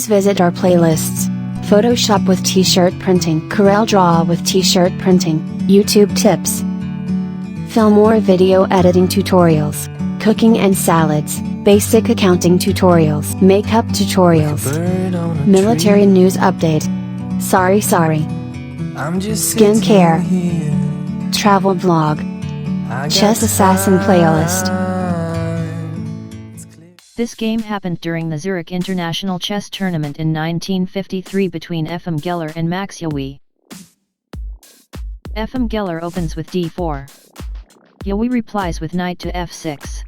Please visit our playlists. Photoshop with t-shirt printing, Corel Draw with t-shirt printing, YouTube tips, film or video editing tutorials, cooking and salads, basic accounting tutorials, makeup tutorials, military news update, sorry, skincare, travel vlog, chess assassin playlist. This game happened during the Zurich International Chess Tournament in 1953 between Efem Geller and Max Euwe. Efem Geller opens with d4. Euwe replies with knight to f6.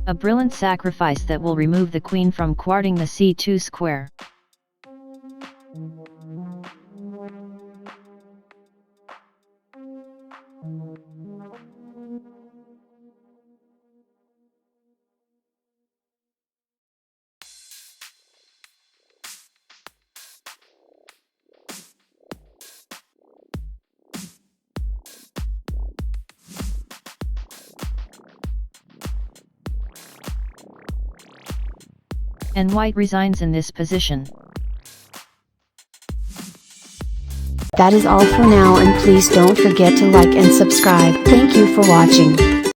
A brilliant sacrifice that will remove the queen from guarding the c2 square. And white resigns in this position. That is all for now, and please don't forget to like and subscribe. Thank you for watching.